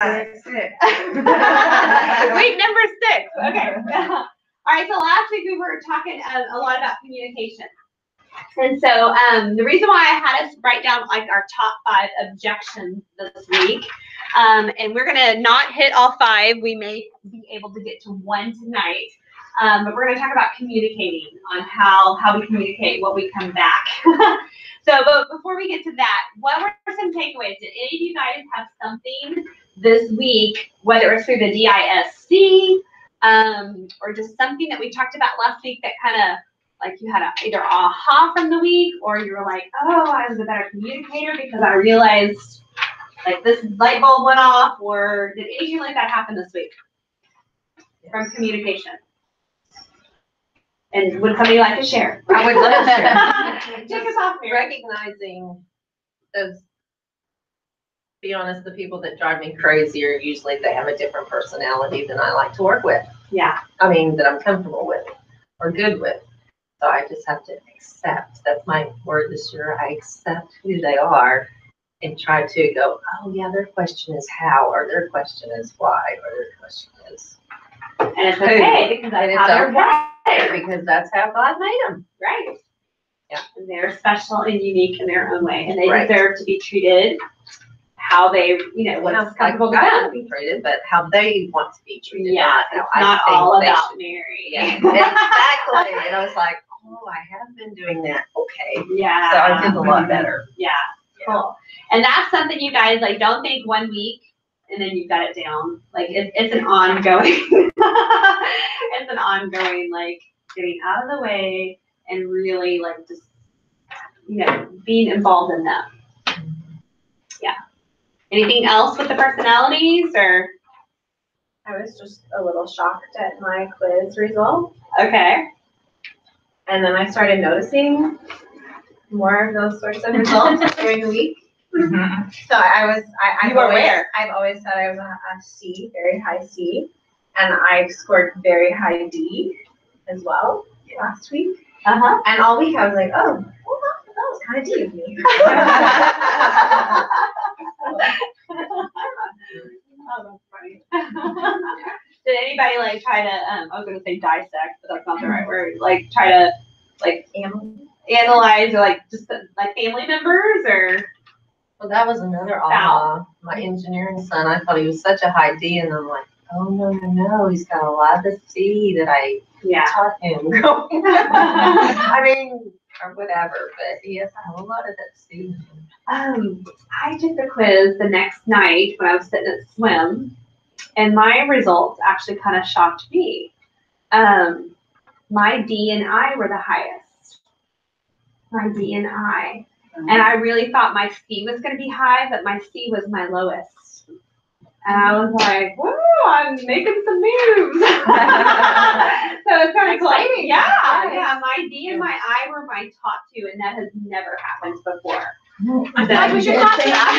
6. Week number 6. Okay. All right. So last week we were talking a lot about communication. And so the reason why I had us write down like our top 5 objections this week, and we're going to not hit all 5. We may be able to get to 1 tonight. But we're going to talk about communicating, on how we communicate, what we come back. But before we get to that, what were some takeaways? Did any of you guys have something this week, whether it's through the DISC, or just something that we talked about last week that kind of, like, you had either aha from the week, or you were like, oh, I was a better communicator because I realized, like, this light bulb went off, or did anything like that happen this week from communication? And would somebody like to share? I would love to share. Take us off, Mary. Recognizing, as be honest, the people that drive me crazy are usually, they have a different personality than I like to work with. Yeah. I mean, that I'm comfortable with or good with. So I just have to accept. That's my word this year. I accept who they are and try to go, oh yeah, their question is how, or their question is why, or their question is. And it's okay because that's how they're wired. Because that's how God made them. Right. Yeah. And they're special and unique in their own way, and they deserve to be treated how they, what's comfortable to them. Be treated, but how they want to be treated. Yeah, it's not all about Mary. Yeah, exactly. And I was like, oh, I have been doing that. Okay. Yeah. So I did a lot better. Yeah. Cool. And that's something you guys, like, don't think 1 week and then you've got it down. Like, it's an ongoing, it's an ongoing, like, getting out of the way and really, like, just, being involved in them. Yeah. Anything else with the personalities, or? I was just a little shocked at my quiz result. Okay. And then I started noticing more of those sorts of results during the week. Mm-hmm. So I've always said I was a C, very high C, and I scored very high D as well last week. And all week I was like, oh, well, that was kind of D of me. Oh, that's funny. Did anybody, like, try to, I was going to say dissect, but that's not the right word, like, try to, like, analyze, or, like, just, like, family members, or? Well, that was another aha. My engineering son, I thought he was such a high D, and I'm like, oh, no, he's got a lot of C that I taught him. I mean, or whatever, but he has a whole lot of that C. I took the quiz the next night when I was sitting at swim, and my results actually kind of shocked me. My D and I were the highest. My D and I. And I really thought my C was going to be high, but my C was my lowest. And I was like, whoa, I'm making some moves. So it's kind of cool. Yeah, my D and my I were my top 2, and that has never happened before. I'm glad we should talk to that.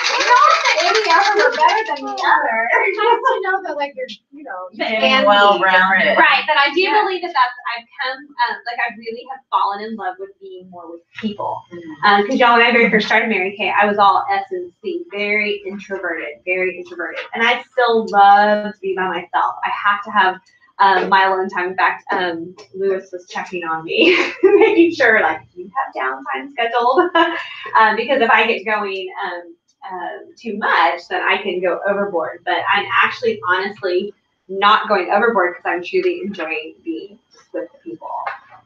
Not that any of them are better than the other. It's nice to know that, like, you're, well-rounded. Right, but I do believe that I've come, I really have fallen in love with being more with people. Because y'all, when I very first started Mary Kay, I was all S and C, very introverted. And I still love to be by myself. I have to have my alone time. In fact, Lewis was checking on me, making sure, like, you have downtime scheduled. Because if I get going too much, then I can go overboard. But I'm actually, honestly, not going overboard because I'm truly enjoying being just with the people.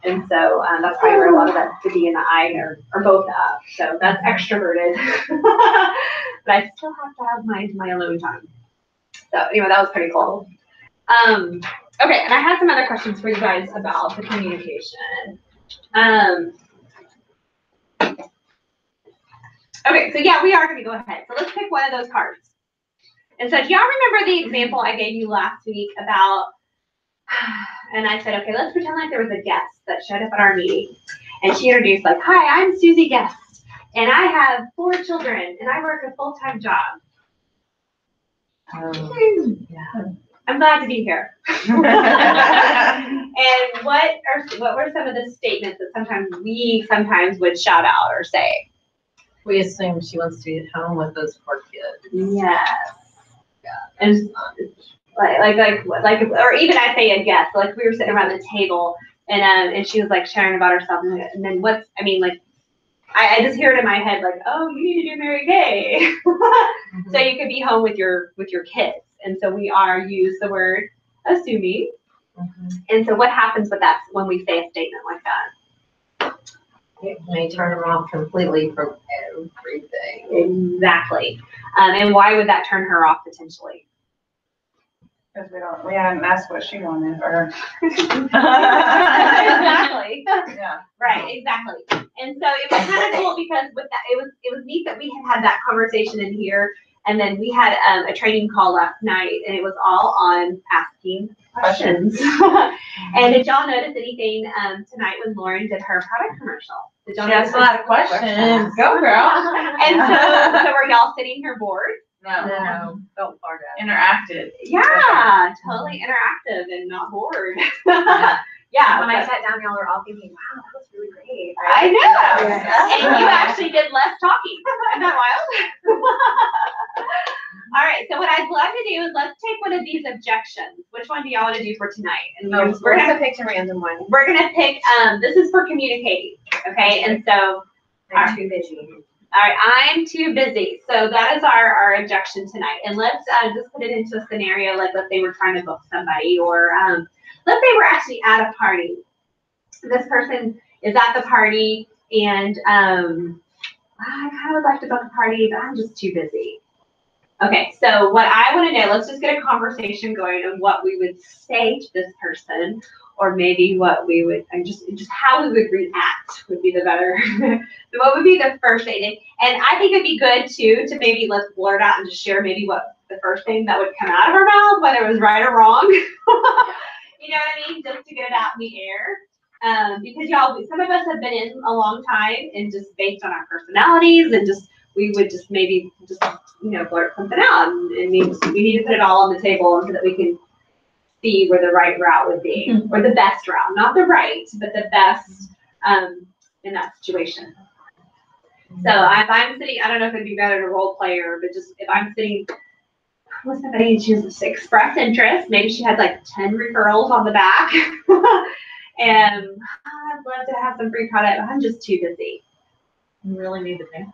And so that's probably where a lot of that, the D and the I are both up. So that's extroverted. But I still have to have my alone time. So anyway, that was pretty cool. Okay, and I had some other questions for you guys about the communication. Okay, so yeah, we are going to go ahead. So let's pick one of those cards. And so do y'all remember the example I gave you last week about, and I said, okay, let's pretend like there was a guest that showed up at our meeting. And she introduced, like, hi, I'm Susie Guest, and I have 4 children, and I work a full-time job. Yeah. I'm glad to be here. And what were some of the statements that we sometimes would shout out or say? We assume she wants to be at home with those 4 kids. Yes. And like, or even I say a guest. Like we were sitting around the table, and she was like sharing about herself, and then I just hear it in my head like, oh, you need to do Mary Kay. So you could be home with your kids, and so we use the word assuming. And so what happens with that when we say a statement like that? It may turn them off completely from everything. Exactly. And why would that turn her off potentially? Because we haven't asked what she wanted or. Exactly. Yeah. Right, exactly. And so it was kind of cool because with that, it was neat that we had that conversation in here, and then we had a training call last night, and it was all on asking questions. And did y'all notice anything tonight when Lauren did her product commercial? Did y'all notice a lot of questions? Go girl. And so were y'all sitting here bored? No. Felt far down. Interactive. Yeah, totally interactive and not bored. Yeah. When I sat down, y'all were all thinking, wow, that was really great. I know. And you actually did less talking. Isn't that wild? All right, so what I'd love to do is let's take one of these objections. Which one do y'all want to do for tonight? And we're gonna pick a random one. We're gonna pick, this is for communicating, okay? And so I'm too busy. All right, I'm too busy. So that is our objection tonight. And let's just put it into a scenario like let's say we're trying to book somebody, or let's say we're actually at a party. This person is at the party, and I kind of would like to book a party, but I'm just too busy. Okay, so what I want to know, let's just get a conversation going on what we would say to this person, or maybe what we would, and just how we would react would be the better. What would be the first thing? And I think it'd be good too to maybe let's blurt out and just share maybe what the first thing that would come out of our mouth, whether it was right or wrong. You know what I mean? Just to get it out in the air. Because y'all, some of us have been in a long time, and just based on our personalities, and we would just maybe blurt something out, and we need to put it all on the table so that we can see where the right route would be, or the best route, not the right, but the best in that situation. So if I'm sitting, I don't know if it'd be better to role play her, but just if I'm sitting with somebody and she has expressed interest, maybe she had like 10 referrals on the back, and I'd love to have some free product, but I'm just too busy. You really need to pay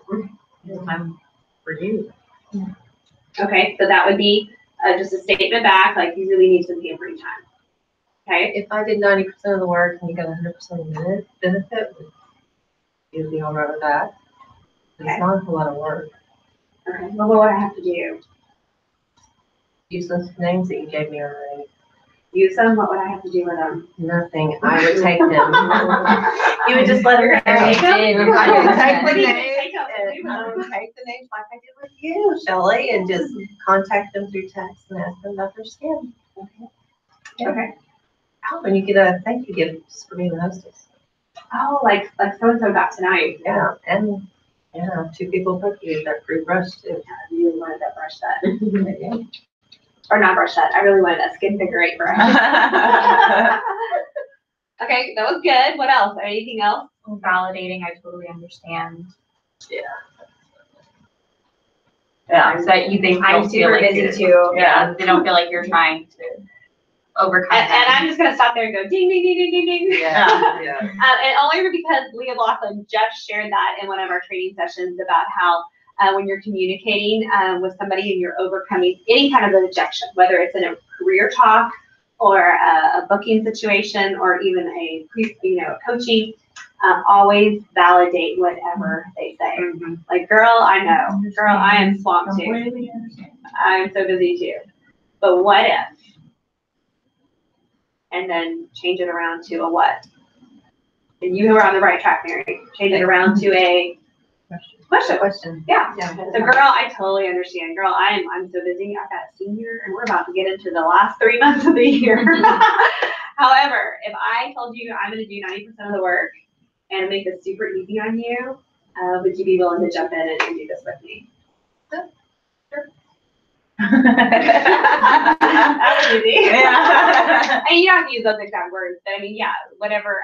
for it. Time for you. Okay, so that would be just a statement back, like you really need some pampering time. Okay. If I did 90% of the work and you got 100% of the benefit, you'd be all right with that. Okay. It's not a lot of work. Okay. Well, what would I have to do? Use those names that you gave me already. Use them? What would I have to do with them? Nothing. I would take them. You would just let her take them. I would take the names. Take the names like I did with you, Shelley, and just contact them through text and ask them about their skin. Okay. Yeah. Okay. Oh, and you get a thank you gift just for being the hostess. Oh, like so and so got tonight. Yeah, and 2 people booked you that free brush too. Yeah, I really wanted that brush set. Or not brush set. I really wanted that skin figure 8 brush. Okay, that was good. What else? Anything else? Validating, I totally understand. Yeah. Yeah, so that you think I'm super busy too. Yeah, they don't feel like you're trying to overcome and I'm just gonna stop there and go ding ding ding ding ding ding. Yeah. Yeah. And only because Leah Laughlin just shared that in one of our training sessions about how when you're communicating with somebody and you're overcoming any kind of objection, whether it's in a career talk or a booking situation or even a coaching, always validate whatever they say. Mm-hmm. Like, girl, I know. Girl, I am swamped too. I'm so busy too. But what if? And then change it around to a what? And you were on the right track, Mary. Change it around to a question. Yeah. So, girl, I totally understand. Girl, I'm so busy. I've got a senior, and we're about to get into the last 3 months of the year. However, if I told you I'm going to do 90% of the work and make this super easy on you, would you be willing to jump in and do this with me? Sure. That was easy. Yeah. And you don't have to use those exact words, but I mean, yeah, whatever.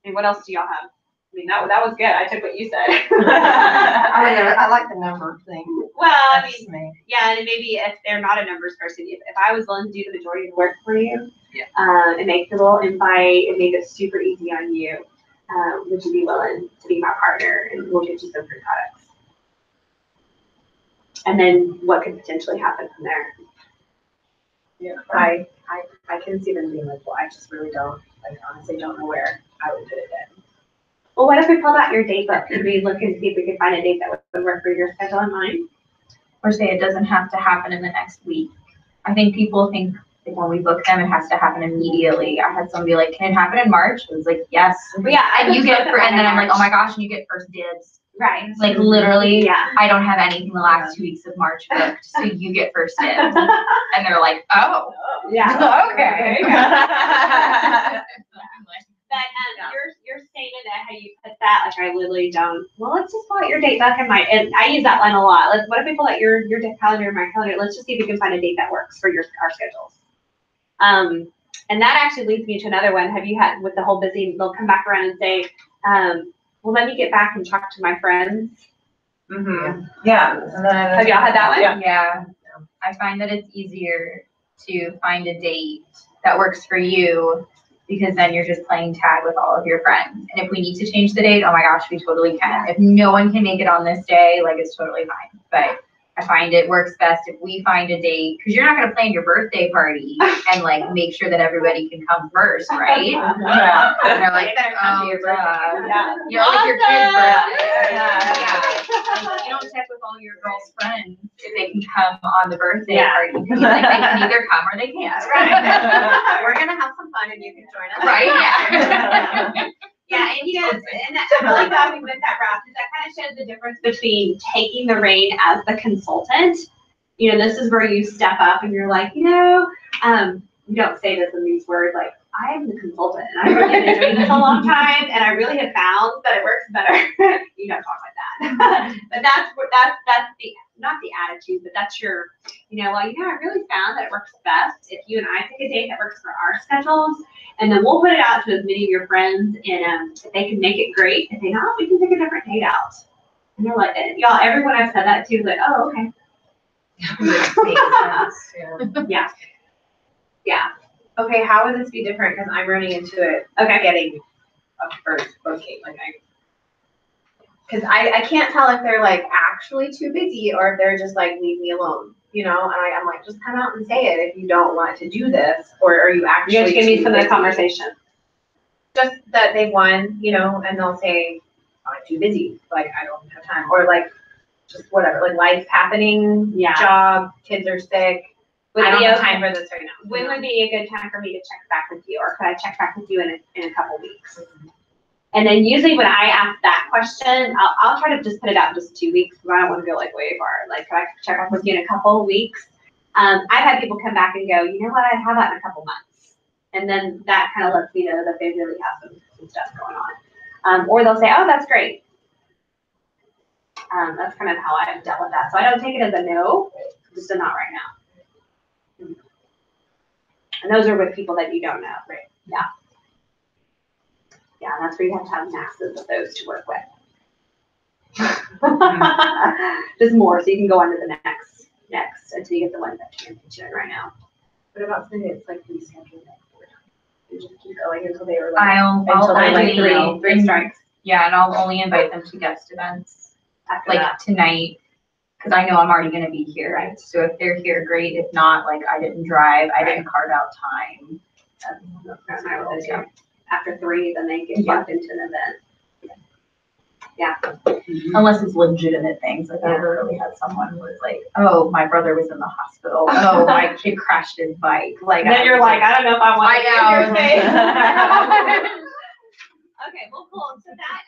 And what else do y'all have? I mean, that was good. I took what you said. I like the number thing. Well, I mean, yeah, and maybe if they're not a numbers person, if I was willing to do the majority of the work for you, and make the little invite and make it super easy on you, would you be willing to be my partner, and we'll get you some free products? And then what could potentially happen from there? Yeah, I can see them being like, well, I just really don't, like, honestly don't know where I would fit it in. Well, what if we pulled out your date book and we look and see if we could find a date that would work for your schedule and mine? Or say it doesn't have to happen in the next week. I think people think that when we book them, it has to happen immediately. I had somebody like, can it happen in March? I was like, yes. But yeah, and you get, and then I'm like, oh my gosh, and you get first dibs. Right. Like literally, I don't have anything the last 2 weeks of March booked, so you get first dibs. And they're like, oh, yeah, okay. But you're saying that how you put that, like I literally don't. Well, let's just pull out your date book and I use that line a lot. Like, what if we pull out your calendar and my calendar? Let's just see if we can find a date that works for our schedules. And that actually leads me to another one. Have you had with the whole busy? They'll come back around and say, well, let me get back and talk to my friends. Mm-hmm. Yeah. Have y'all had that one? Yeah. I find that it's easier to find a date that works for you, because then you're just playing tag with all of your friends. And if we need to change the date, oh my gosh, we totally can. If no one can make it on this day, like it's totally fine. But I find it works best if we find a date, because you're not going to plan your birthday party and like make sure that everybody can come first, right? Yeah. And they're like, oh, you know, like your kid's birthday. Like, you don't check with all your girls' friends if they can come on the birthday party. Because like, they can either come or they can't. Right. We're gonna have some fun and you can join us. Right? Yeah. Yeah, and you know, and that's really glad we went that route, because that kind of shows the difference between taking the reign as the consultant. You know, this is where you step up and you're like, you know, you don't say this in these words, like, I am the consultant and I've really been doing this a long time and I really have found that it works better. You don't talk like that. But that's the, not the attitude, but that's your, you know, well, you know, I really found that it works best if you and I pick a date that works for our schedules. And then we'll put it out to as many of your friends, and if they can make it, great. If they not, we can pick a different date out. And they're like, y'all, everyone I've said that to is like, oh, okay. Yeah. Yeah. Okay, how would this be different? Because I'm running into it. Okay, getting a first booking. Like because I can't tell if they're like actually too busy or if they're just like, leave me alone. You know, and I'm like, just come out and say it if you don't want to do this, or are you actually? You're gonna give me some of the conversation. Just that they won, you know, and they'll say, I'm too busy, like I don't have time, or like just whatever, like life's happening, job, kids are sick. I don't have time for this right now. When would be a good time for me to check back with you, or could I check back with you in a couple weeks? And then usually when I ask that question, I'll try to just put it out just 2 weeks, because I don't want to go like way far. Like, can I check back with you in a couple of weeks? I've had people come back and go, you know what, I'd have that in a couple months. And then that kind of lets me know that they really have some stuff going on. Or they'll say, oh, that's great. That's kind of how I've dealt with that. So I don't take it as a no, just a not right now. And those are with people that you don't know. Right. Yeah. Yeah, that's where you have to have masses of those to work with. Just more, so you can go on to the next until you get the one that you're doing right now. What about something that's like rescheduled? You just keep going until they were like, I'll only three strikes. Yeah, and I'll only invite them to guest events after like tonight, because I know I'm already going to be here. Right? So if they're here, great. If not, like I didn't drive, I didn't carve out time. That's my role too. After 3, then they get bumped into an event. Yeah. Unless it's legitimate things. Like I literally had someone who was like, oh, my brother was in the hospital. Oh, my kid crashed his bike. Like then you're like, I don't know if I want to be in your face. Okay, well, cool. So that,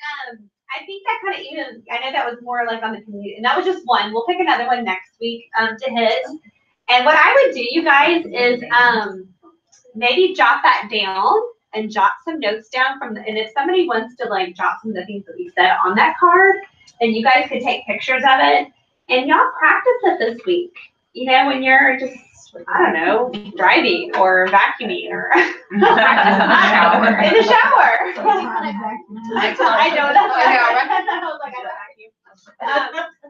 I think that kind of even, I know that was more like on the community, and that was just one. We'll pick another one next week to hit. And what I would do, you guys, is maybe jot that down and jot some notes down and if somebody wants to like jot some of the things that we said on that card, then you guys could take pictures of it and y'all practice it this week. You know, when you're just, I don't know, driving or vacuuming or in the shower. I don't know. I was like, I don't vacuum.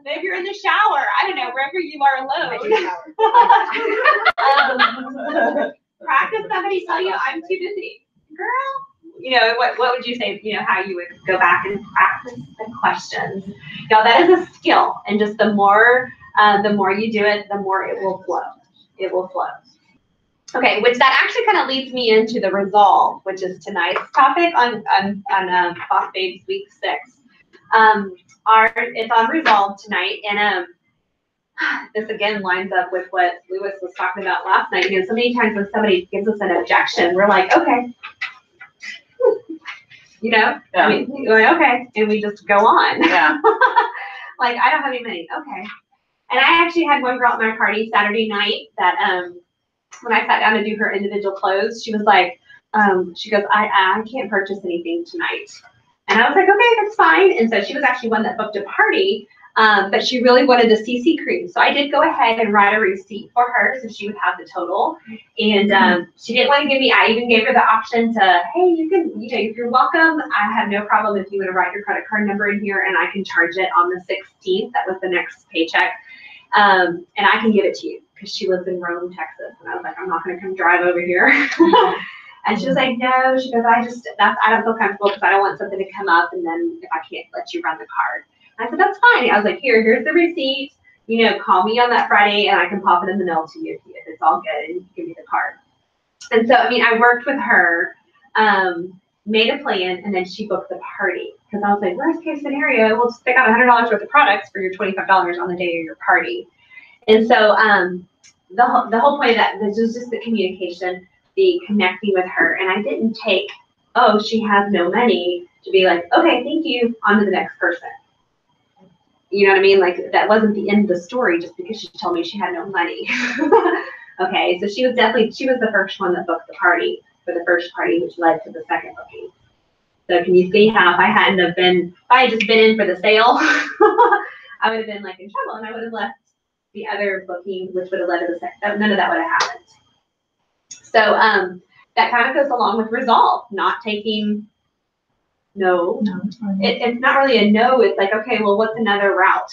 Maybe you're in the shower. I don't know, wherever you are alone. Practice somebody tell you I'm too busy. Girl, you know, what would you say, you know, how you would go back and practice the questions. Y'all, that is a skill. And just the more you do it, the more it will flow. It will flow. Okay, which that actually kind of leads me into the resolve, which is tonight's topic on Boss Babes Week 6. It's on resolve tonight, and this again lines up with what Lewis was talking about last night. You know, so many times when somebody gives us an objection, we're like, okay, you know, I mean, we're like, okay, and we just go on. Yeah. Like, I don't have any money. Okay. And I actually had one girl at my party Saturday night that when I sat down to do her individual clothes, she was like, she goes, I can't purchase anything tonight. And I was like, okay, that's fine. And so she was actually one that booked a party, but she really wanted the CC cream. So I did go ahead and write a receipt for her so she would have the total. And she didn't want to give me, I even gave her the option to, hey, you can, you know, if you're welcome, I have no problem if you want to write your credit card number in here and I can charge it on the 16th. That was the next paycheck. And I can give it to you because she lives in Rome, Texas. And I was like, I'm not going to come drive over here. And she was like, no, she goes, I don't feel comfortable because I don't want something to come up and then if I can't let you run the card. And I said, that's fine. I was like, here's the receipt. You know, call me on that Friday and I can pop it in the mail to you if it's all good and you can give me the card. And so, I mean, I worked with her, made a plan, and then she booked the party. Because I was like, worst case scenario, we'll just pick out $100 worth of products for your $25 on the day of your party. And so the whole point of that, this was just the communication, the connecting with her. And I didn't take, oh, she has no money, to be like, okay, thank you, on to the next person. You know what I mean? Like, that wasn't the end of the story just because she told me she had no money. Okay, so she was the first one that booked the party for the first party, which led to the second booking. So can you see how if I had just been in for the sale, I would have been like in trouble and I would have left the other booking, which would have led to the second. None of that would have happened. So that kind of goes along with resolve, not taking no. It's not really a no. It's like, okay, well, what's another route?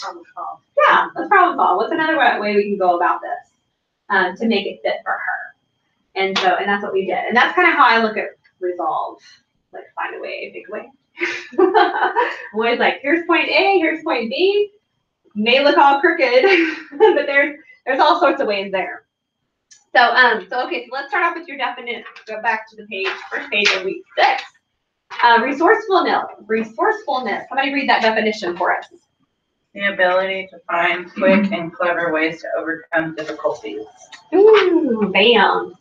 Yeah, let's problem solve. What's another way we can go about this to make it fit for her? And that's what we did. And that's kind of how I look at resolve. Like, find a way, pick a way. I'm always like, here's point A, here's point B. May look all crooked, but there's all sorts of ways there. So okay, so let's start off with your definition. Go back to the page, first page of week 6. Resourcefulness. Somebody read that definition for us. The ability to find quick and clever ways to overcome difficulties. Ooh, bam.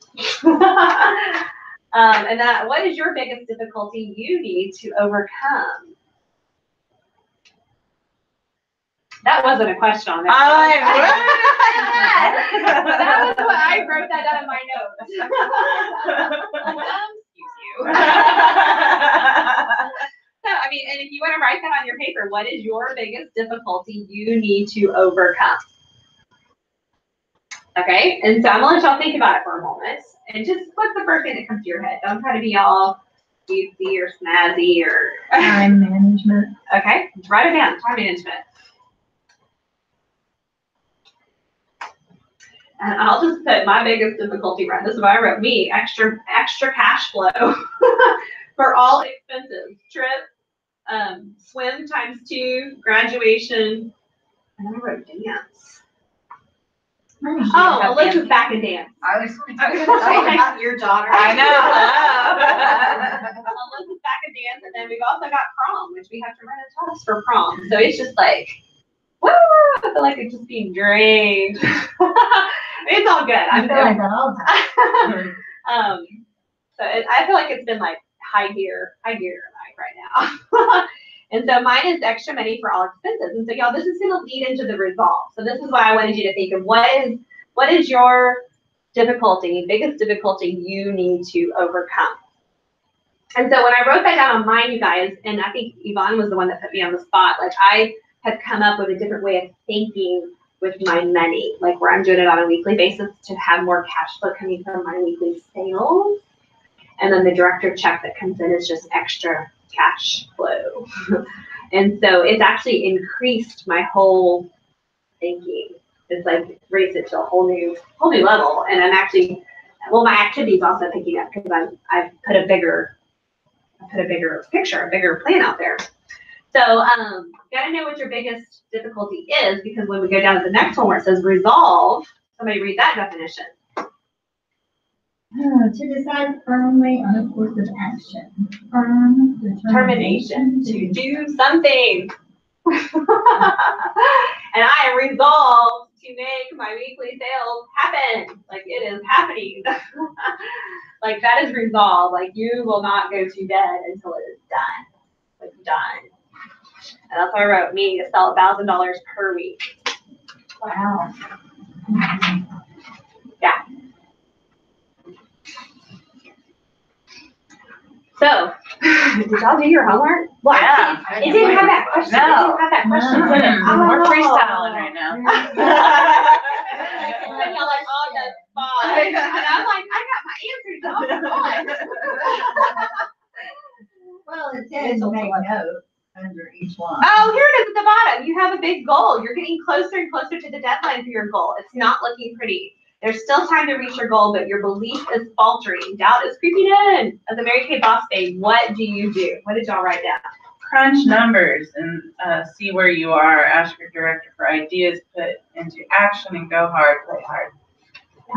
And what is your biggest difficulty you need to overcome? That wasn't a question on there. That was what I wrote that down in my notes. Excuse you. So, I mean, and if you want to write that on your paper, what is your biggest difficulty you need to overcome? Okay, and so I'm going to let y'all think about it for a moment. And just what's the first thing that comes to your head? Don't try to be all cutesy or snazzy or... Time management. Okay, write it down, time management. And I'll just put my biggest difficulty right. This is what I wrote. Me, extra cash flow for all expenses. Trip, swim × 2, graduation, and then I wrote dance. Oh, Alyssa's back in dance. I was going to say your daughter. I know. Alyssa's back in dance, and then we've also got prom, which we have to rent a tux for prom. So it's just like, woo! I feel like it's just being drained. It's all good. I feel like that all the time. So I feel like it's been like high gear night right now. And so mine is extra money for all expenses. And so y'all, this is going to lead into the resolve. So this is what I wanted you to think of. What is your biggest difficulty you need to overcome? And so when I wrote that down on mine, you guys, and I think Yvonne was the one that put me on the spot, like I have come up with a different way of thinking with my money, like where I'm doing it on a weekly basis to have more cash flow coming from my weekly sales. And then the director check that comes in is just extra cash flow. And so it's actually increased my whole thinking. It's like raised it to a whole new level. And I'm actually, well, my activity is also picking up because I've put a bigger picture, a bigger plan out there. So gotta know what your biggest difficulty is, because when we go down to the next one where it says resolve, somebody read that definition. To decide firmly on a course of action. Firm Determination to do something. And I am resolved to make my weekly sales happen. Like, it is happening. Like, that is resolved. Like, you will not go to bed until it is done. Like, done. And that's why I wrote, me to sell $1,000 per week. Wow. Yeah. So, did y'all do your homework? Well, Yeah. it didn't have that question. No. It didn't have that question. No. We're freestyling right now. And y'all like on the spot. And I'm like, I got my answers. Well, it says make notes under each one. Oh, here it is at the bottom. You have a big goal. You're getting closer and closer to the deadline for your goal. It's not looking pretty. There's still time to reach your goal, but your belief is faltering. Doubt is creeping in. As a Mary Kay boss babe, what do you do? What did y'all write down? Crunch numbers and see where you are. Ask your director for ideas, put into action, and go hard, play hard.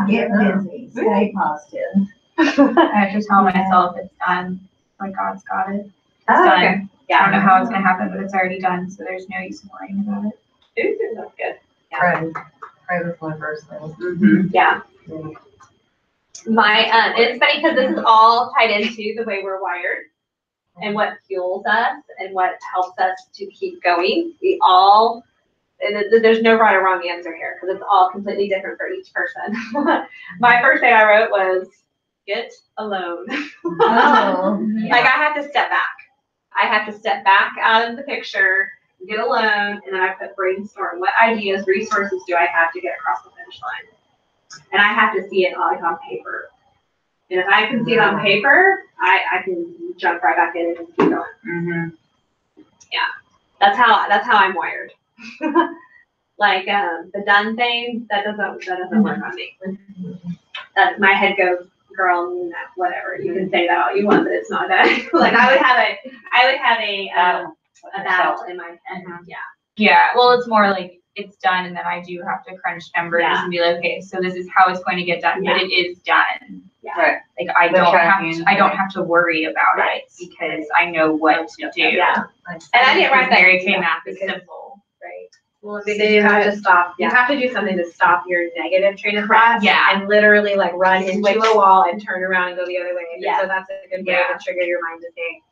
Get busy, stay positive. I have to tell myself it's done. Like, God's got it. It's Oh, done. okay. I don't know how it's gonna happen, but it's already done, so there's no use in worrying about it. Ooh, that's good. Pray was my first thing. Mm-hmm. Yeah. My it's funny because this is all tied into the way we're wired and what fuels us and what helps us to keep going. We all, and there's no right or wrong answer here because it's all completely different for each person. My first thing I wrote was get alone. Oh. Like, I have to step back. I have to step back out of the picture, get alone, and then I put brainstorm. What ideas, resources do I have to get across the finish line? And I have to see it like on paper. And if I can see it on paper, I can jump right back in and just keep going. Mm-hmm. Yeah, that's how I'm wired. Like the done thing, that doesn't work on me. That my head goes, girl, no, whatever. You can say that all you want, but it's not done. Like, I would have a battle in my head. Yeah. Yeah, well, it's more like it's done, and then I do have to crunch numbers Yeah. and be like, okay, so this is how it's going to get done, but it is done. Yeah. Right. Like, I don't have to worry about it because I know what to do. Yeah. And I didn't write that. Mary Kay math is simple. Right. Well, because you have to stop. You have to do something to stop your negative train of thought. Yeah. And literally like run into a wall and turn around and go the other way. And so that's a good way to trigger your mind to think,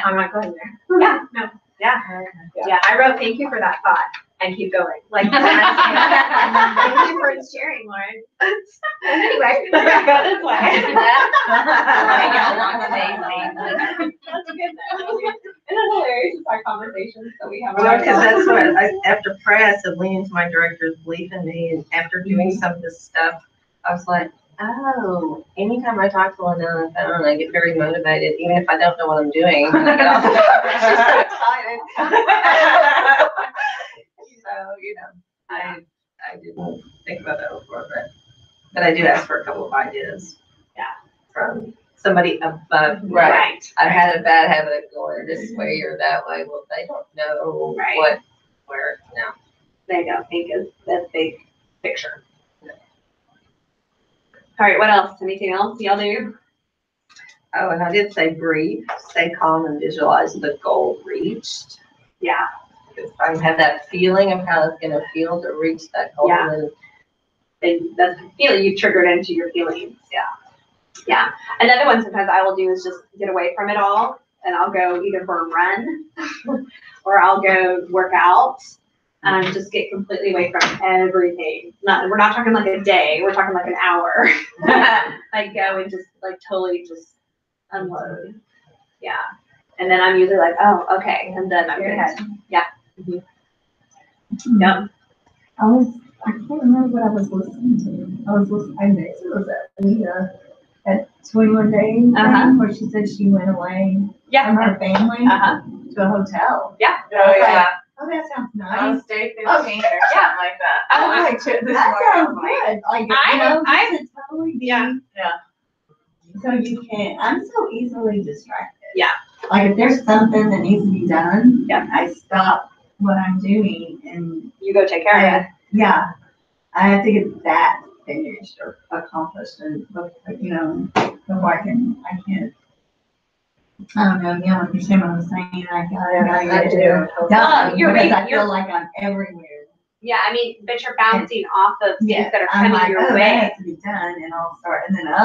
I'm not going there. Yeah. No. Yeah. Yeah. I wrote thank you for that thought and keep going. Like, thank you for sharing, Lauren. Anyway, go this way. That's good though. Isn't it hilarious? It's our conversations that we have. Because that's what, after press, I leaned into my director's belief in me, and after doing some of this stuff, I was like, oh, anytime I talk to Lynette on the phone, I get very motivated, even if I don't know what I'm doing. When I get off the phone, she's so excited. So, you know, I didn't think about that before, but I do ask for a couple of ideas. Yeah. From somebody above me. Right. I've had a bad habit of going this way or that way. Well, they don't know where, no. There you go. Think is the big picture. All right, what else? Anything else y'all do? Oh, and I did say breathe, stay calm, and visualize the goal reached. Yeah. If I have that feeling of how it's going to feel to reach that goal. Yeah. And that's the feeling you triggered into your feelings. Yeah. Yeah. Another one sometimes I will do is just get away from it all, and I'll go either for a run or I'll go work out. Just get completely away from everything. We're not talking like a day. We're talking like an hour. Like go and just like totally just unload. Yeah. And then I'm usually like, oh, okay, I'm done. I'm good. Yeah. Mm-hmm. Yep. I can't remember what I was listening to. I think it was Anita at 21 Days, where she said she went away from her family. to a hotel. Yeah. Oh, yeah. Oh, that sounds On nice. State 15 or something like that. Oh, I listened to it this that morning. sounds good. Like, you know, I- just to totally be. Yeah. So you can't, I'm so easily distracted. Yeah. Like if there's something that needs to be done, Yeah. I stop what I'm doing and You go take care of it. yeah, I have to get that finished or accomplished and, you know, before I can't, I don't know, you understand what I'm saying? I gotta get it done You're because I right, feel like I'm everywhere. Yeah, I mean, but you're bouncing off of things Yeah, that are I'm coming like, your oh, that way. has to be done, and I'll start, and then, and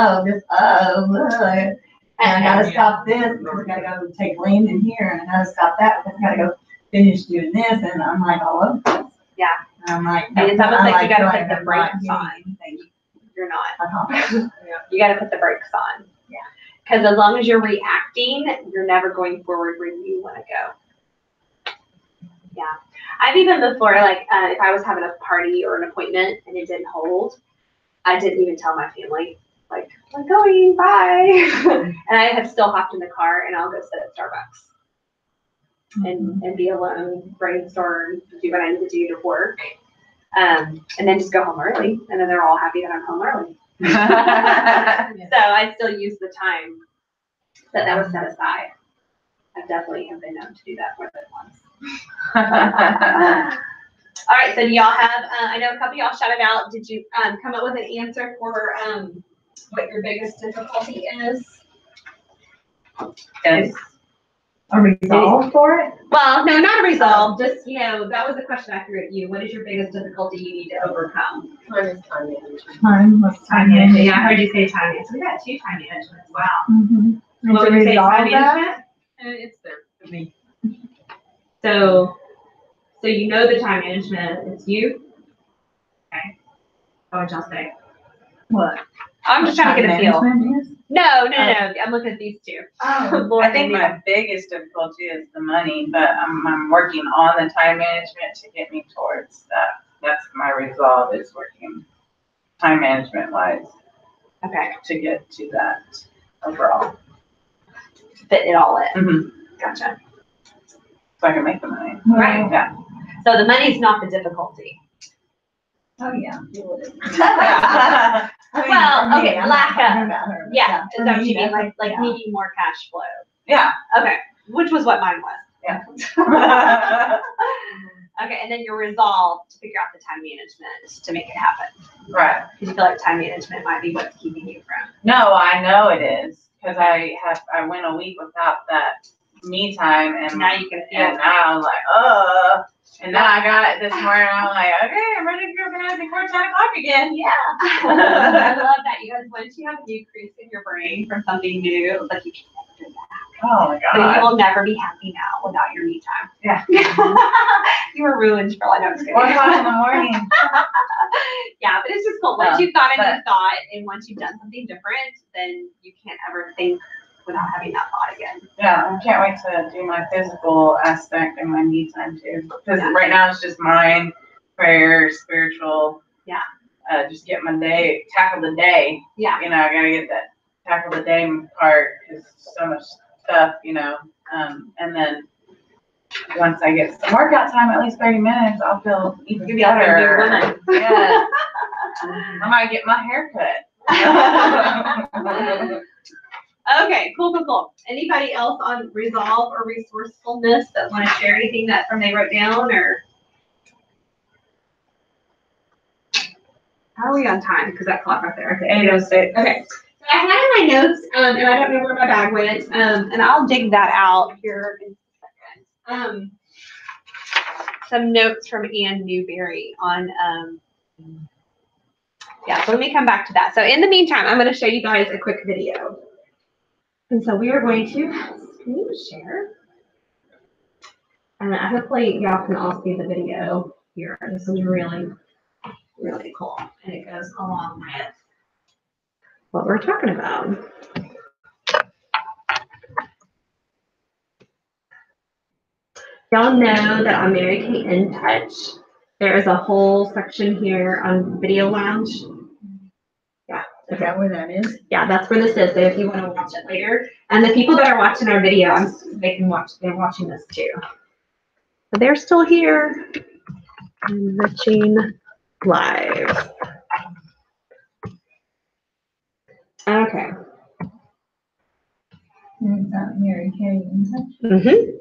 I gotta stop this, because I gotta go take land in here, and I gotta stop that, because I gotta go finish doing this, and I'm like all over the place. Yeah. And I'm like. And it's almost like you gotta feel put the I'm not brakes getting on. anything You're not. accomplished. You gotta put the brakes on. Yeah. Because as long as you're reacting, you're never going forward where you wanna go. Yeah. I've even before, like, if I was having a party or an appointment and it didn't hold, I didn't even tell my family, like, I'm going, bye. And I have still hopped in the car and I'll go sit at Starbucks and be alone, brainstorm, do what I need to do to work. And then just go home early. And then they're all happy that I'm home early. So I still use the time that was set aside. I definitely have been known to do that more than once. All right, so do y'all have, I know a couple of y'all shouted out, did you come up with an answer for what your biggest difficulty is? Yes. A resolve for it? Well, no, not a resolve, just, you know, that was a question I threw at you. What is your biggest difficulty you need to overcome? Time is time management. Time management. Yeah, I heard you say time management. We got 2 time managements, wow. Mm-hmm. What would you say, time management? It's there for me. So you know the time management, it's you? Okay. What would y'all say? What? I'm just trying to get a feel. Management is? No, I'm looking at these 2. Oh, I think my biggest difficulty is the money, but I'm working on the time management to get me towards that. That's my resolve, is working time management wise. Okay. To get to that overall. Fit it all in. Mm-hmm. Gotcha. So I can make the money. Right. Yeah. So the money's not the difficulty. Oh, yeah. Well, okay, lack of. Yeah, is for that what me, you mean? that's Like yeah. needing more cash flow. Yeah. Okay, which was what mine was. Yeah. Okay, and then your resolve to figure out the time management to make it happen. Right. Because you feel like time management might be what's keeping you from. No, I know it is, because I went a week without that me time, and Now you can feel. and now I'm like, and then I got it this morning, and I'm like, okay, I'm ready to go bed before 10 o'clock again. Yeah. I love that. You guys, once you have a new crease in your brain from something new, it's like you can never do that. Oh my So you god. will never be happy now without your me time. Yeah. You were ruined for like, no, I'm just kidding. 1 o'clock in the morning. Yeah, but it's just cool. Once you've got a new but- thought and once you've done something different, then you can't ever think without having that thought again. Yeah, I can't wait to do my physical aspect and my me time too. Because Yeah. right now it's just mind, prayer, spiritual. Yeah. Just get my day, tackle the day. Yeah. You know, I gotta get that tackle the day part, because so much stuff, you know. And then once I get some workout time, at least 30 minutes, I'll feel even You'll be like a new better. woman. Yeah. I might get my hair cut. Okay, cool. Anybody else on resolve or resourcefulness that want to share anything that from they wrote down, or? How are we on time? Because that clock right there. Okay, 8:06. Okay. So I had in my notes, and I don't know where my bag went, and I'll dig that out here in a second. Some notes from Ann Newberry on, yeah, so let me come back to that. So in the meantime, I'm going to show you guys a quick video. And so we are going to, can you share? And hopefully y'all can all see the video here. This is really, really cool. And it goes along with what we're talking about. Y'all know that on Mary Kay In Touch, there is a whole section here on Video Lounge. Yeah, Is that where that is? Yeah, that's where this is, so if you want to watch it later. And the people that are watching our video, they can watch, they're watching this too. But they're still here. Enriching live. Okay. Is that Mary Kay inside? Mm-hmm.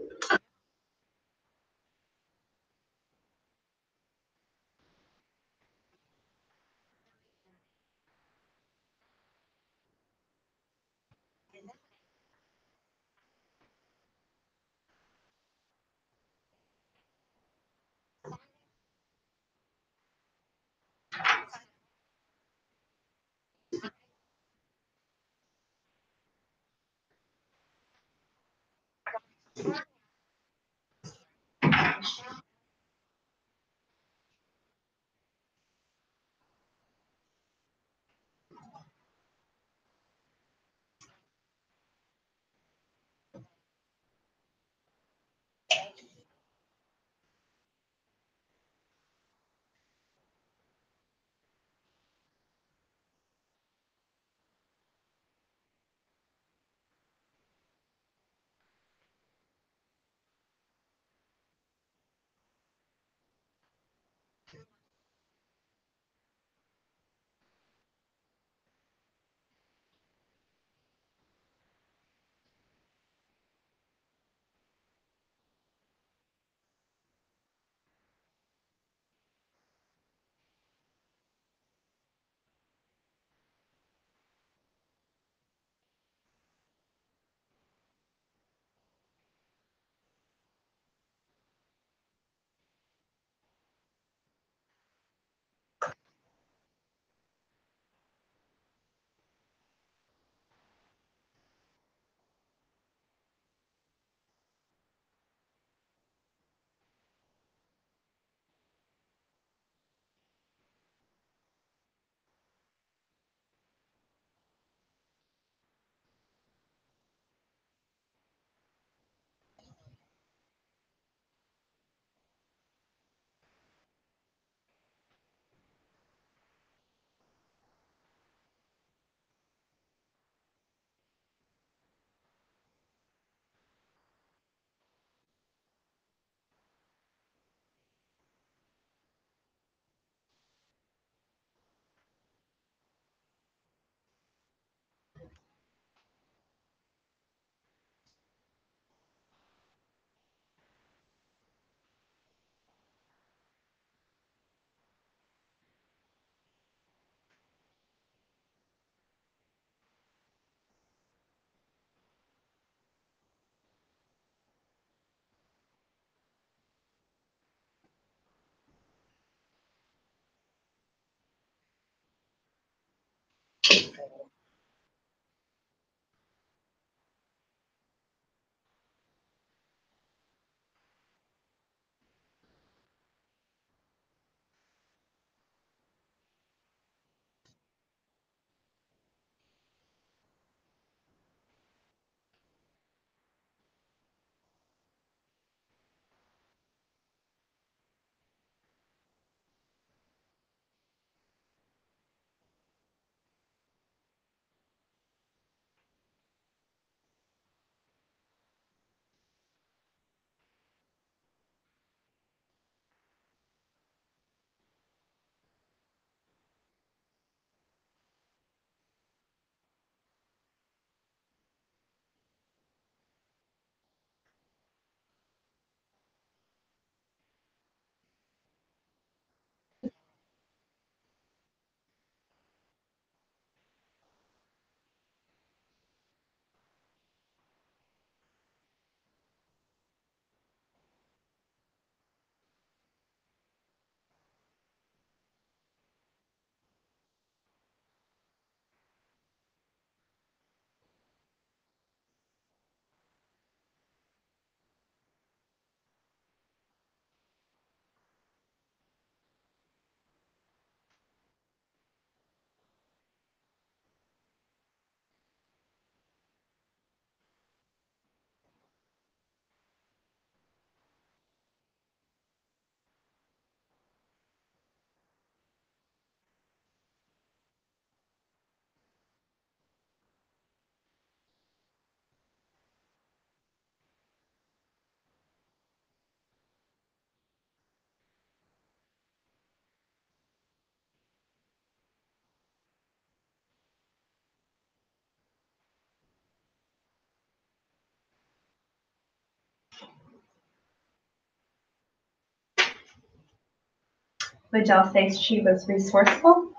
Would y'all say she was resourceful?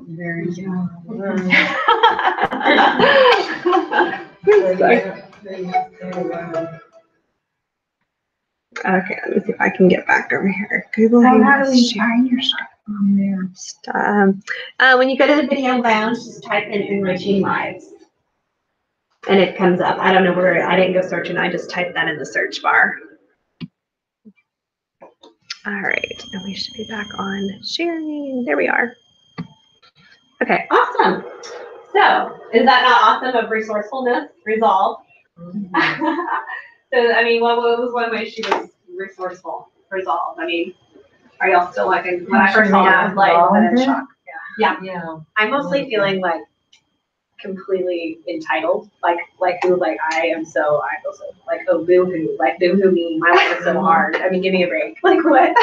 Very young. Okay, let me see if I can get back over here. Google. So how do we find your stuff on there? When you go to the video lounge, just type in enriching lives. And it comes up. I don't know where, I didn't go searching. I just typed that in the search bar. All right, and we should be back on sharing. There we are. Okay, awesome. So, is that not awesome of resourcefulness? Resolve. So, I mean, what was one way she was resourceful? Resolve. I mean, are y'all still like, when I first saw it, I was like, in shock. Yeah. I'm mostly feeling like completely entitled, like I feel so like, oh, boo-hoo, like boo-hoo me, my life is so hard, I mean, give me a break, like what?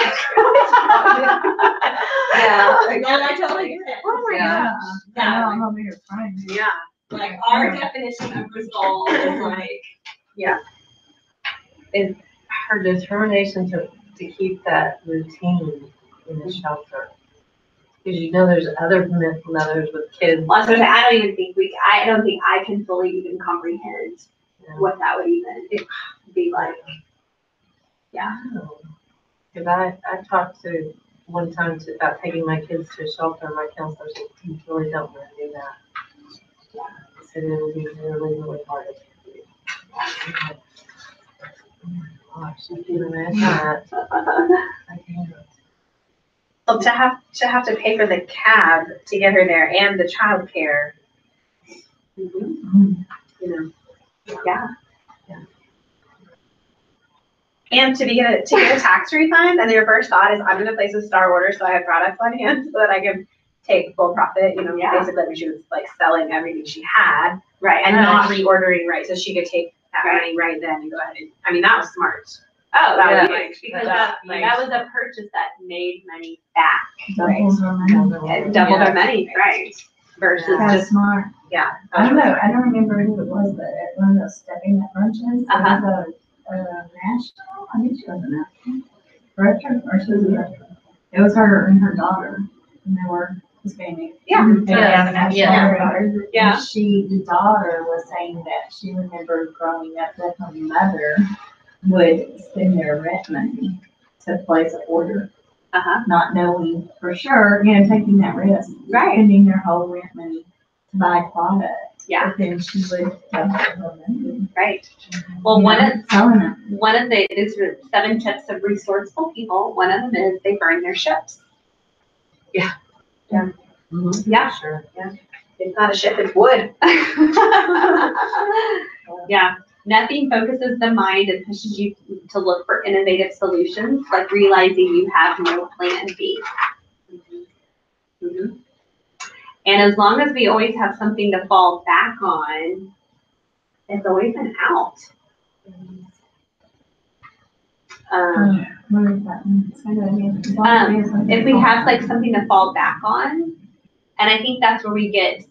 Yeah, like, no, I totally get it. Oh my Yeah. gosh. Yeah, I'm over here crying. Yeah. Like, our definition of resolve is like, Her determination to keep that routine in the shelter. Because you know there's other mothers with kids. well, so I don't think I can fully even comprehend what that would even be like. Yeah. Because I talked to one time about taking my kids to a shelter, and my counselor said, you really don't want to do that. Yeah. I said it would be really, really hard to do. Oh my gosh, I can't imagine that. I can't. Well, to have to pay for the cab to get her there and the childcare, you know, Yeah. and to get a tax refund, and your first thought is, I'm gonna place a star order so I have products on hand so that I can take full profit. You know, basically, I mean, she was like selling everything she had, Right. and not reordering, right, so she could take that money right then and go ahead and. I mean, that was smart. Oh, That yeah. was huge, Because that that was a purchase that made money back. Doubles our money. It doubled our money, right? Versus That's just, smart. Yeah. I don't know, I don't remember who it was, but at one of those stepping at luncheons, there was a national, I think she was a national director, or she was a director. It was her and her daughter, and they were Hispanic. Yeah. And Yeah. the daughter was saying that she remembered growing up that her mother would spend their rent money to place an order. Not knowing for sure, taking that risk. Right. Spending their whole rent money to buy product. Yeah. But then she would have her money. right. Well, one of Selling it. these are 7 tips of resourceful people. One of them is they burn their ships. Mm-hmm. Yeah. Sure. It's not a ship, it's wood. Yeah. Nothing focuses the mind and pushes you to look for innovative solutions, like realizing you have no plan B. Mm-hmm. And as long as we always have something to fall back on, it's always an out. What is that one? Say that again. If we have like something to fall back on, and I think that's where we get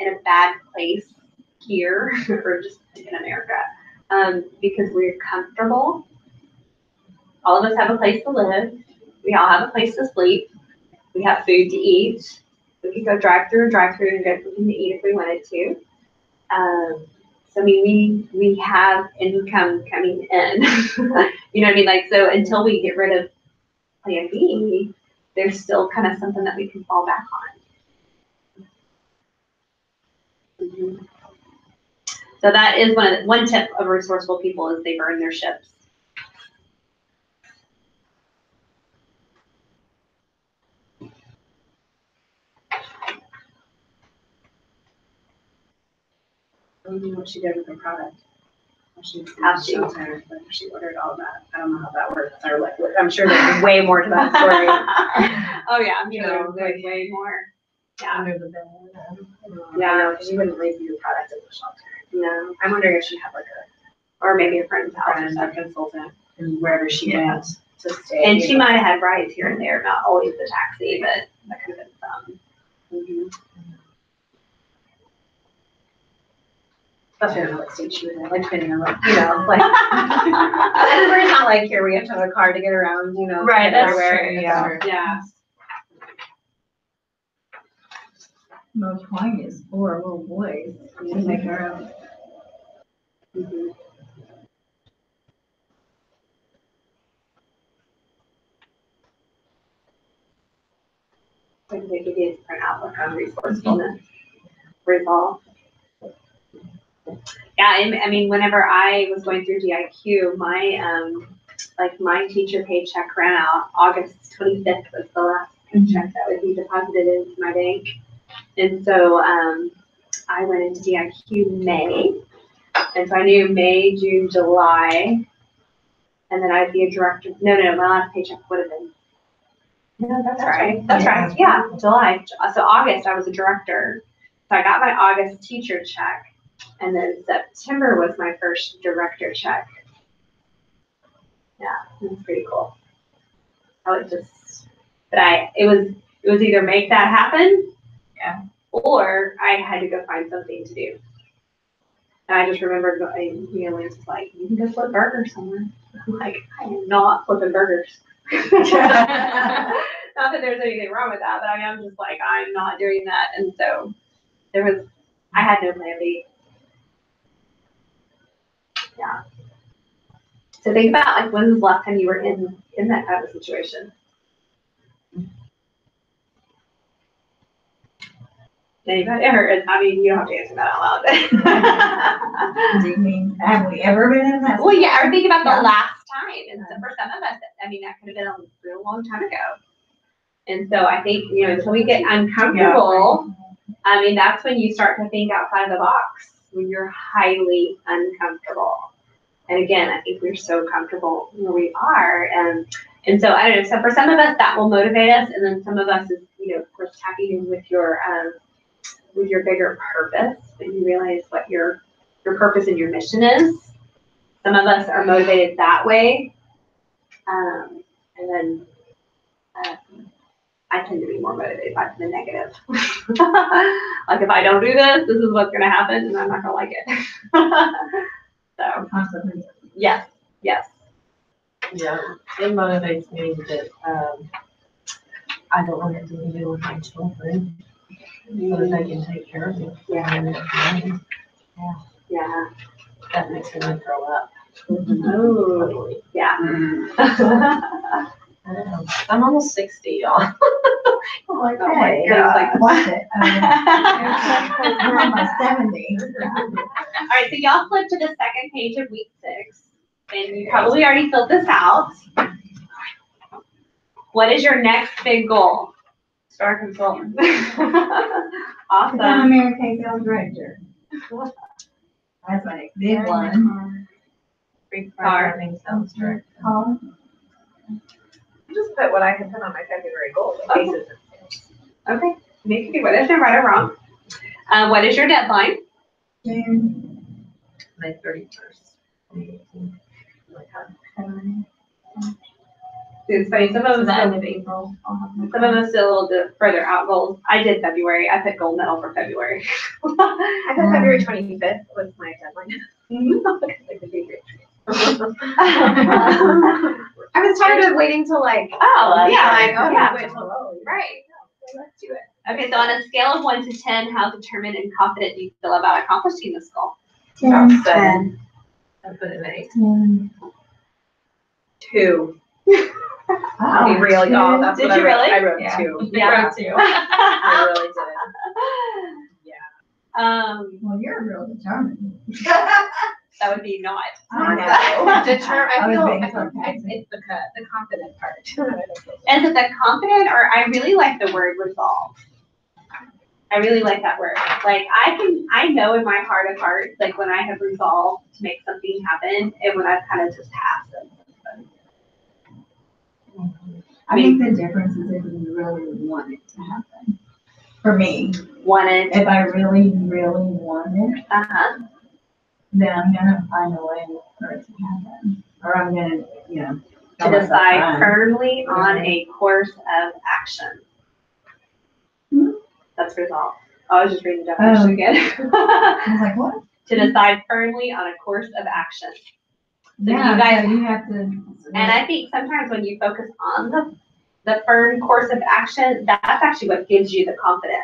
in a bad place here, or just in America, because we're comfortable. All of us have a place to live. We all have a place to sleep. We have food to eat. We could go drive through and get something to eat if we wanted to. So I mean, we have income coming in. You know what I mean? Like, so until we get rid of plan B, there's still kind of something that we can fall back on. Mm-hmm. So that is one tip of resourceful people is they burn their ships. I don't know what she did with her product. She ordered all that. I don't know how that works. Or like, I'm sure there's way more to that story. Oh yeah, I'm sure there's way more. Yeah. Under the bed. Yeah, because you wouldn't leave your product at the shelter. No, I'm wondering if she had like or maybe a friend's house, a consultant, and wherever she went to stay. And she might have had rides here and there, not always the taxi, but that could have been some. Mm-hmm. Especially in what state she was in, like depending on like, like. Everywhere's not like here. We have to have a car to get around, Right, that's everywhere. true. Yeah. most wine is for little boys to take care of. Mm-hmm. I think they give you a different outlook on resourcefulness, resolve. Yeah, I mean, whenever I was going through DIQ, my teacher paycheck ran out. August 25th was the last paycheck that would be deposited into my bank. And so I went into DIQ May. And so I knew May, June, July, and then I'd be a director. No, my last paycheck would have been. No, that's right. That's right. Yeah, July. So August, I was a director. So I got my August teacher check. And then September was my first director check. Yeah, it was pretty cool. I was just, it was either make that happen, or I had to go find something to do. And I just remember going, Lance was like, you can go flip burgers somewhere. I'm like, I am not flipping burgers. Not that there's anything wrong with that, but I mean, I'm just like, I'm not doing that. And so I had no plan B. Yeah. So think about like when was the last time you were in that type of situation? Anybody? I mean, you don't have to answer that out loud. Do you mean, have we ever been in that? Well, yeah, or think about the last time. And so for some of us, I mean, that could have been a real long time ago. And so I think, until we get uncomfortable, I mean, that's when you start to think outside the box, when you're highly uncomfortable. And again, I think we're so comfortable where we are. And so I don't know, so for some of us that will motivate us. And then some of us is, of course, tapping in with your bigger purpose, when you realize what your purpose and your mission is. Some of us are motivated that way. And then I tend to be more motivated by the negative. Like if I don't do this is what's going to happen, and I'm not going to like it. So, yes. Yeah, it motivates me that I don't want to deal with my children so that they can take care of me. Yeah. That makes me want to throw up. Oh, yeah. I don't know. I'm almost 60, y'all. I'm like, oh my Hey, God. like, watch it. We're on my 70. All right, so y'all flip to the second page of week 6, and you probably already filled this out. What is your next big goal? Start consulting. Awesome. Become a Mary Kay sales director. That's my next big one. Big car. Sounds director. Just put what I can put on my February goals in case it's. Okay. Make it whether it's right or wrong. What is your deadline? June. May 31st. It's funny. Some of us End of April. Some of us did a little bit further out goals. I did February. I put gold medal for February. I thought February 25th was my deadline. I was tired of waiting till right. Let's do it. Okay, so on a scale of 1 to 10, how determined and confident do you feel about accomplishing this goal? 10. I put an 8. 2. Oh, Be real, y'all. That's Did what you really? I wrote Yeah. 2. Yeah. I wrote 2. I really did. Well, you're real determined. That would be not. I know. I was being feel sarcastic. it's the confident part. Is it the confident, or I really like the word resolve? I really like that word. Like I know in my heart of hearts, like when I have resolved to make something happen, and when I've kind of just passed it. I think the difference is if you really want it to happen. For me, Wanted. if I really, really want it, then I'm gonna find a way for it to happen. Or I'm gonna, To decide firmly on a course of action. That's resolve. I was just reading the definition again. I was like, what? To decide firmly on a course of action. So Yeah, you guys, so you have to. and I think sometimes when you focus on the firm course of action, that's actually what gives you the confidence.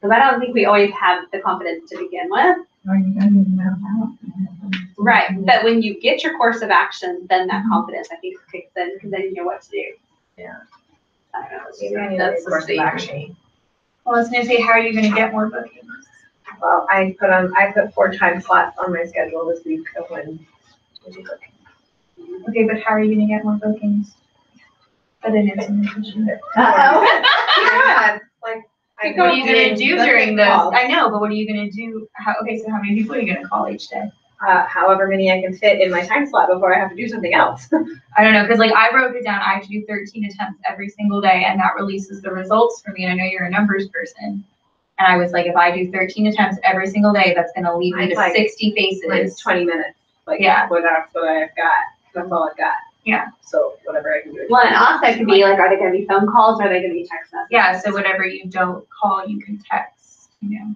Because I don't think we always have the confidence to begin with. Or you don't even know how. Right. But when you get your course of action, then that confidence, I think, kicks in because then you know what to do. Yeah. I don't know. Maybe I need That's a the course of same. action. Well, I was gonna say, how are you gonna get more bookings? Well, I put 4 time slots on my schedule this week of when to do booking. Okay, but how are you gonna get more bookings? That didn't answer my question. Yeah, like, What are you gonna do during those? calls. I know, but what are you gonna do? Okay, so how many people are you gonna call each day? However many I can fit in my time slot before I have to do something else. I don't know, because like I broke it down, I have to do 13 attempts every single day, and that releases the results for me. And I know you're a numbers person. And I was like, if I do 13 attempts every single day, that's gonna lead me to Like- 60 faces. Mine's 20 minutes. Like, Yeah. that's what I've got. That's all I've got. Yeah. So whatever I can do. Well, and also it could be like, are they gonna be phone calls or are they gonna be text messages? Yeah, so whatever you don't call, you can text, you know.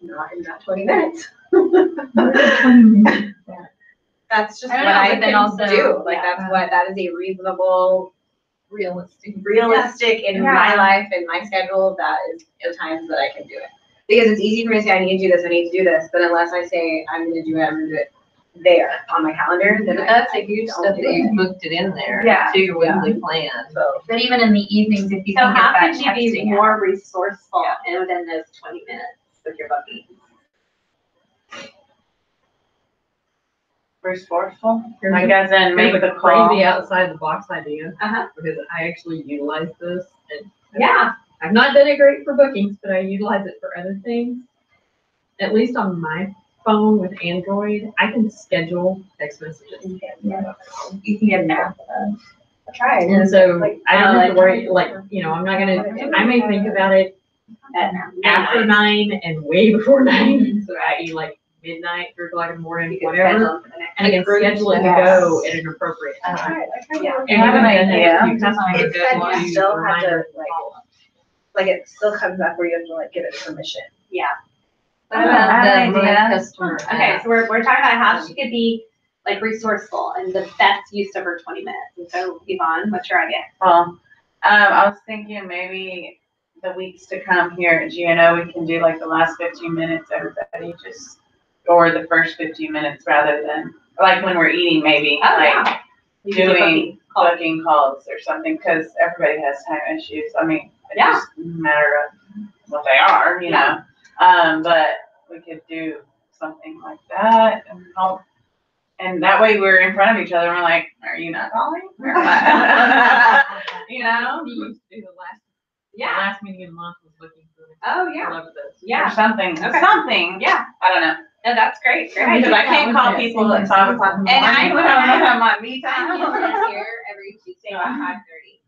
Not in that 20 minutes. That's just I don't what know, I but then can also- do. Like, yeah. that is a reasonable, Realistic. realistic in Yeah. my life, in my schedule, that is the times that I can do it. Because it's easy for me to say, I need to do this, I need to do this, but unless I say, I'm gonna do it, I'm gonna do it there on my calendar, then But that's a huge don't step do that you it. booked it in there Yeah. to your weekly plan. So, But even in the evenings, if you So can get how that could you be texting more resourceful in within those 20 minutes with your bookings? Resourceful, I guess, and make Here's the a call. crazy outside the box idea, Uh-huh. because I actually utilize this, and Yeah. I've not done it great for bookings, but I utilize it for other things. At least on my phone with Android, I can schedule text messages. You can get an app. try it. And so Like, I don't have to worry, like, you know, I'm not gonna, I may think about it after 9 and way before 9, so i.e. like midnight, 3 o'clock in the morning, whatever. And I can schedule it to go at an appropriate time. Yeah. And I have an idea. you just find a It good said one you still have reminder to, like, follow. like, it still comes up where you have to, like, give it permission. What about Bad The My idea. Customer Okay, app. so we're talking about how she could be like resourceful and the best use of her 20 minutes. And so Yvonne, what's your idea? Well, I was thinking maybe the weeks to come here at GNO, we can do like the last 15 minutes, everybody just, or the first 15 minutes rather than, like when we're eating maybe, like You can do doing booking. booking calls or something, because everybody has time issues. I mean, it's Yeah. just a matter of what they are, you know? But we could do something like that and help. And that way we're in front of each other and we're like, are you not calling? Or what? You know? We used to do the Yeah. last meeting of the month was looking for. Oh, I yeah. love this. Or Yeah. something, Okay. something. Yeah. I don't know. No, that's great. Great Because idea. I can't call people at 5 o'clock in the And morning I when I don't have my me I'm time. usually here every Tuesday at 5:30.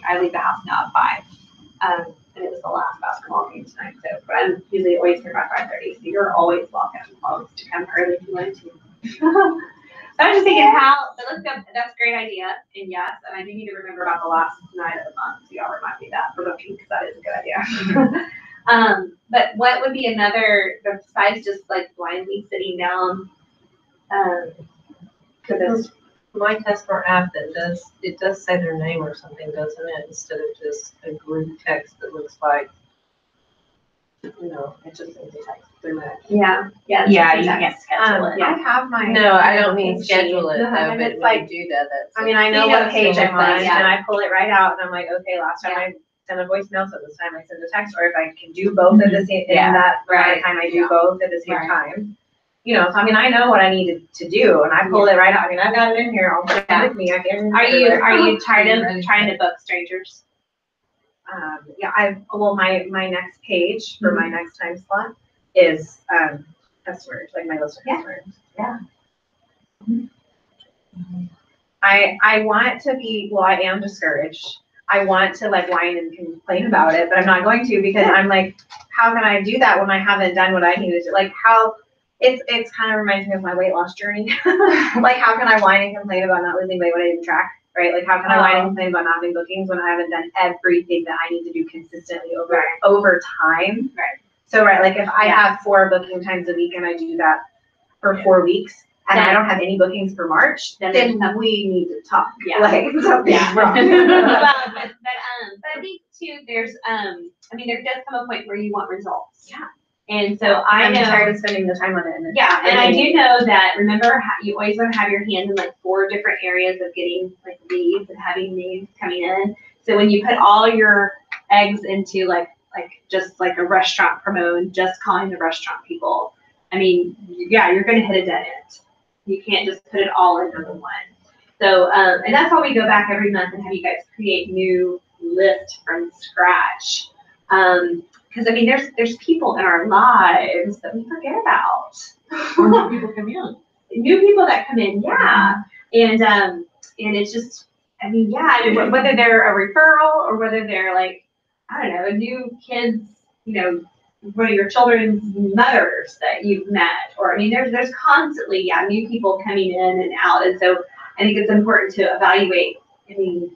I leave the house now at 5. And it was the last basketball game tonight, so, but I'm usually always here by 5:30, so you're always welcome to come early if you want to. So I was just thinking but let's go, that's a great idea, and yes, and I do need to remember about the last night of the month, so y'all remind me that for booking, because that is a good idea. But what would be another, besides just like blindly sitting down, for this? My Customer app it does say their name or something, doesn't it? Instead of just a group text that looks like, you know, it just needs a text through it. Yeah. Yeah, you can't schedule it. I have my. No, I don't mean sheet. schedule it, No, though, and but it's when like, you do that, that's. I mean, I know You know what page it's I'm on, yeah. and I pull it right out, and I'm like, okay, last time I sent a voicemail, so this time I send a text, or if I can do both at the same, in Yeah, that right. time I do both at the same Right. time. You know, so I mean, I know what I needed to do, and I pull it right out, I mean, I've got it in here, I'll put it with me, I can. Are you tired of trying to book strangers? Yeah, my next page for my next time slot is, customers, like my list of customers. Yeah. I want to be, well, I am discouraged. I want to like whine and complain about it, but I'm not going to, because I'm like, how can I do that when I haven't done what I needed to? Like, how, it's kind of reminds me of my weight loss journey. Like, how can I whine and complain about not losing weight when I didn't track, right? Like, how can I whine and complain about not having bookings when I haven't done everything that I need to do consistently over time? Right. So, right, like if I have 4 booking times a week and I do that for 4 weeks, and I don't have any bookings for March, then we need to talk. Yeah. Like something's wrong. Well, but I think too, there's, I mean, there does come a point where you want results. Yeah. And so I'm tired of spending the time on it. And I do know that, remember, you always want to have your hands in like 4 different areas of getting like leads and having leads coming in. So when you put all your eggs into like just like a restaurant promote, just calling the restaurant people, I mean, yeah, you're going to hit a dead end. You can't just put it all into the one. So, and that's why we go back every month and have you guys create new lists from scratch. Because I mean, there's people in our lives that we forget about. Or new people come in. New people that come in, yeah. And it's just, I mean, yeah, whether they're a referral or whether they're like, I don't know, a new kid's, you know, one of your children's mothers that you've met, or I mean, there's constantly, new people coming in and out, and so I think it's important to evaluate. I mean,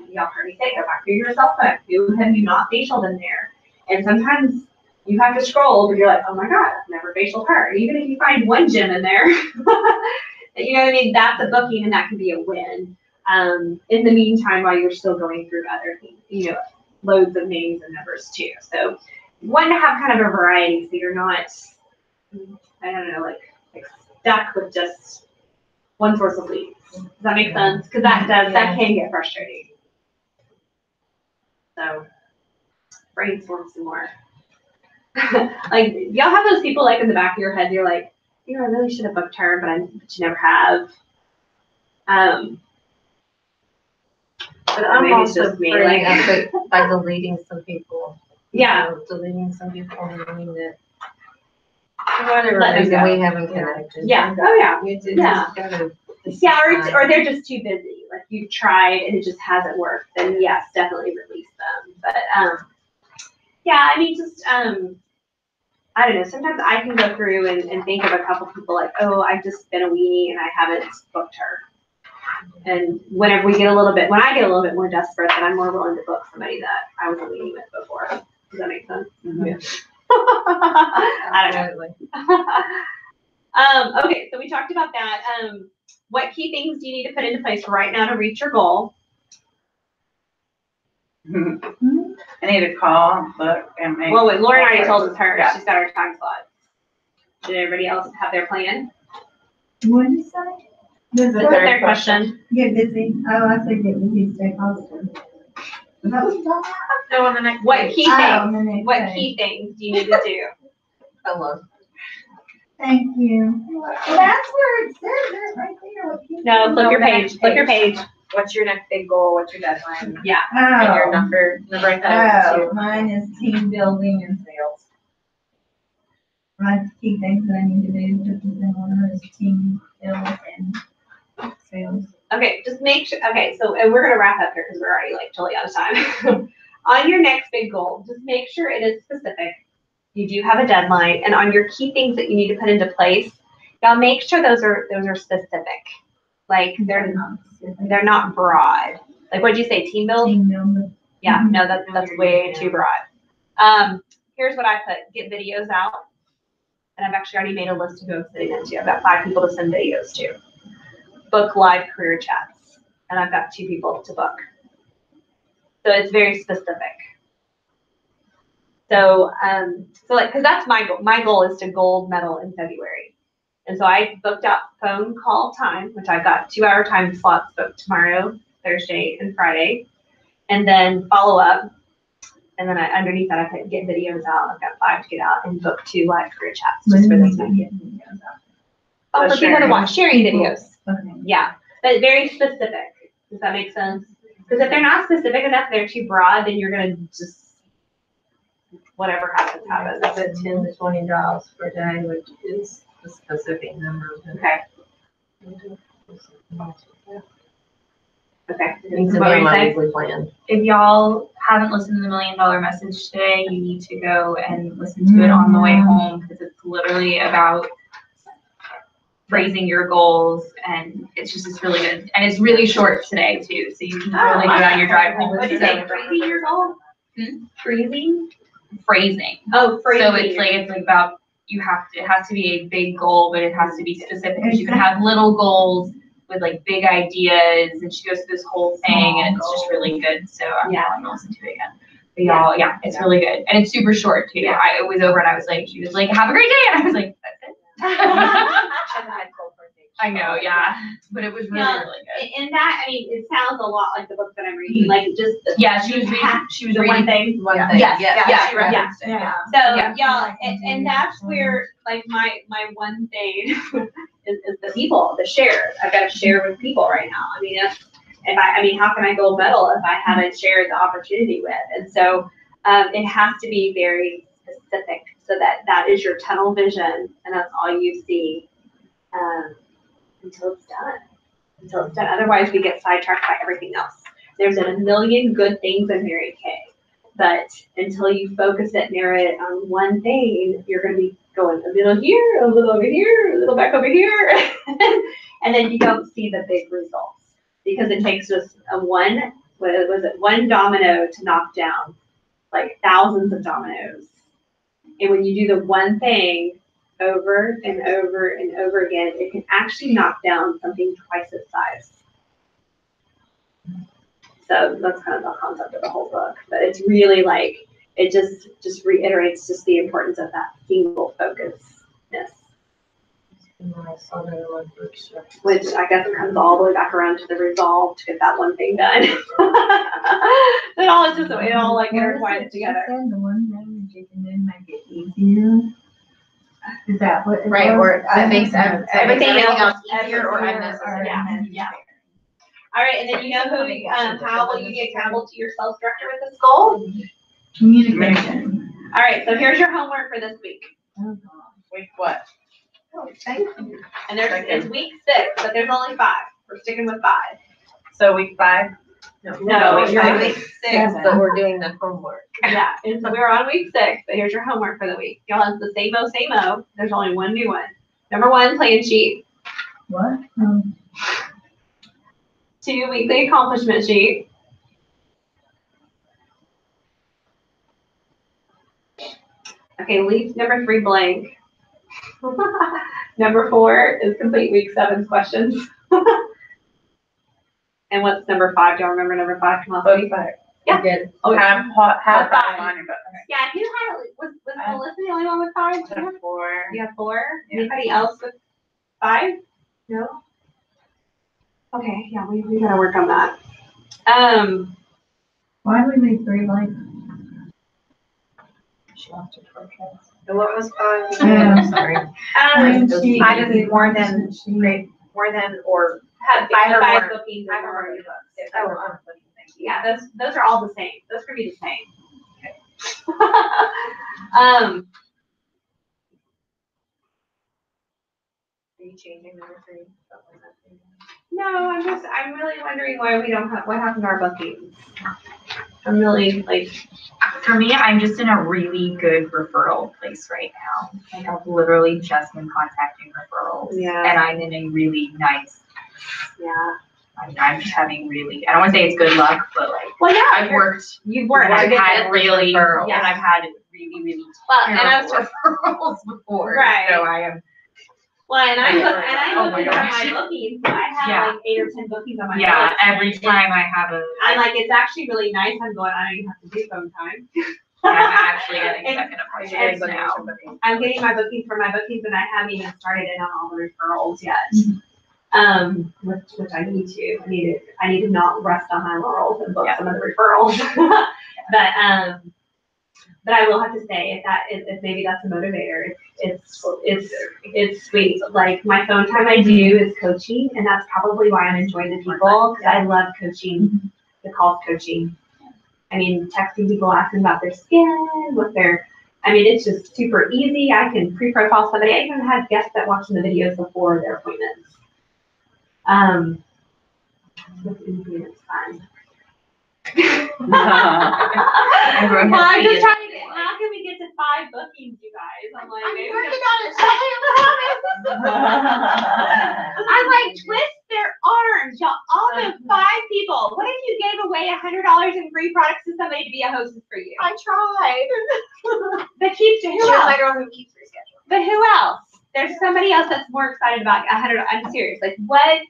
y'all heard me say, go back through your cell phone. Who have you not facialed in there? And sometimes you have to scroll, but you're like, oh my God, I've never facialed her. Even if you find one gem in there, you know what I mean? That's a booking, and that could be a win. In the meantime, while you're still going through other things, you know, loads of names and numbers too. So one to have kind of a variety, so you're not, I don't know, like stuck with just one source of leads. Does that make sense? Because that can get frustrating. So brainstorm some more. Like, y'all have those people like in the back of your head, you're like, you know, I really should have booked her, but you never have. But I'm maybe it's also just me, pretty like- epic by deleting some people. Yeah. You know, deleting some people, meaning that for whatever Let them reason go. we haven't connected. Yeah. Oh yeah. You just Yeah. gotta Yeah, decide. or they're just too busy. Like you've tried and it just hasn't worked. Then yes, definitely release them. But yeah, I mean, just I don't know. Sometimes I can go through and think of a couple people like, oh, I've just been a weenie and I haven't booked her. And whenever when I get a little bit more desperate, then I'm more willing to book somebody that I was a weenie with before. Does that make sense? Mm-hmm. Yeah. I don't know. Absolutely. Okay, so we talked about that. What key things do you need to put into place right now to reach your goal? I need to call, book, and make. Well, wait, Lauren already told us hers. Yeah. She's got her time slot. Did everybody else have their plan? What did you say? What's their question? Get busy. Oh, I said get busy, stay positive. Is that what you're talking No, on the next. What key about? things? What key things do you need to do? Hello. Thank you. Well, that's where it says it right there. What you- No, flip your page. Flip your page. What's your next big goal? What's your deadline? Yeah. And your Oh, number I thought it was mine is team building and sales. My key things that I need to do, just as in order, is team build and sales. Okay, just make sure. Okay, so and we're gonna wrap up here because we're already like totally out of time. On your next big goal, just make sure it is specific. You do have a deadline, and on your key things that you need to put into place, y'all make sure those are specific. Like they're not broad. Like what'd you say? Team build? Team build. Yeah, no, that's way too broad. Here's what I put: get videos out, and I've actually already made a list of who I'm sending them to. I've got 5 people to send videos to. Book live career chats, and I've got 2 people to book. So it's very specific. So, because that's my goal. My goal is to gold medal in February. And so I booked out phone call time, which I've got 2-hour time slots booked tomorrow, Thursday, and Friday. And then follow up. And then underneath that, I put get videos out. I've got 5 to get out and book 2 live career chats just for this weekend. For people to watch, sharing videos. Okay. Yeah, but very specific. Does that make sense? Because if they're not specific enough, they're too broad, then you're gonna just whatever happens, happens. I said 10 to 20 jobs per day, which is a specific number. Okay. Okay. Needs to What be were on you my saying? weekly plan. If y'all haven't listened to the $1 Million Message today, you need to go and listen to it on the way home because it's literally about phrasing your goals, and it's really good. And it's really short today too, so you can really do it on your drive home. What did you say? Freezing your goal? Freezing? Phrasing. Oh, freezing. So it's like about it has to be a big goal, but it has to be specific, because you can have little goals with like big ideas, and she goes through this whole thing, and it's just really good. So I'm going to listen to it again. But y'all, it's really good, and it's super short too. It was over, and I was like, she was like, have a great day, and I was like, that's it. I know, but it was really, really good. And that, I mean, it sounds a lot like the book that I'm reading, like just. She was reading one thing. She referenced it. So, y'all, and that's where, like, my one thing is the people, the shares. I've got to share with people right now. I mean, how can I gold medal if I haven't shared the opportunity with? And so, it has to be very specific, so that is your tunnel vision, and that's all you see. Until it's done. Otherwise, we get sidetracked by everything else. There's a million good things in Mary Kay, but until you focus it, narrow it on one thing, you're going to be going a little here, a little over here, a little back over here, and then you don't see the big results, because it takes just one domino to knock down like thousands of dominoes. And when you do the one thing over and over and over again, it can actually knock down something twice its size. So that's kind of the concept of the whole book. But it's really like, it just reiterates just the importance of that single focusness. Which I guess comes all the way back around to the resolve to get that one thing done. It all like intertwines together. The one thing that you can do make it easier. Is that what? Right, or it makes everything else easier or unnecessary. Yeah. All right, and then you know how will you be accountable to your self-director with this goal? Communication. All right, so here's your homework for this week. Oh, God. Week what? Oh, thank you. And it's week 6, but there's only 5. We're sticking with 5. So week 5? No, you're week 6, but we're doing the homework. Yeah, and so we're on week 6, but here's your homework for the week. Y'all have the same o. There's only one new one. Number 1, plan sheet. What? 2, weekly accomplishment sheet. Okay, leave number 3 blank. Number 4 is complete week 7's questions. And what's number 5? Do y'all remember number 5 from last week? 5. Yeah. Good. Have 5 on your book. Yeah, who had it? Was Melissa the only one with 5? I have 4. You have 4? Yeah. Anybody else with 5? No? Okay, yeah, we gotta work on that. Why do we leave 3 blank? She lost her forecast. And what was 5? I'm sorry. I did more than or Had 5 or 5 more. bookings. 5 or more books. Oh, yeah, those are all the same. Those could be the same. Are you changing number 3? No, I'm really wondering why we don't have, what happened to our bookings? I'm really like. For me, I'm just in a really good referral place right now. Like I've literally just been contacting referrals. Yeah. And I'm in a really nice. Yeah. I'm just having really, I don't want to say it's good luck, but like. Well, yeah. You've worked. I've had really, referrals. and I've had really Well, and I was terrible referrals before. Right. So I am. Well, and I'm Oh my looking at gosh. my bookings. So I have like 8 or 10 bookings on my Yeah, list. every time I have a. I'm like, it's actually really nice. I'm going, I don't even have to do phone time. I'm actually getting And- second appointments now. I'm getting my bookings for my bookings, and I haven't even started in on all the referrals yet. Which I need to. I need to not rest on my laurels and book some of the referrals. But I will have to say if maybe that's a motivator. It's sweet. Like my phone time I do is coaching, and that's probably why I'm enjoying the people, because I love coaching. The calls coaching. I mean, texting people, asking about their skin, it's just super easy. I can pre-profile somebody. I even had guests that watched the videos before their appointments. It's easy and it's fun. Everyone Well, has I'm to just get- trying to get, how can we get to 5 bookings, you guys? I'm like, maybe working on it. I'm like, twist their arms, y'all. All the 5 people. What if you gave away $100 in free products to somebody to be a hostess for you? I tried. That keeps She who was else? my girl who keeps rescheduling. But who else? There's somebody else that's more excited about I'm serious. Like what?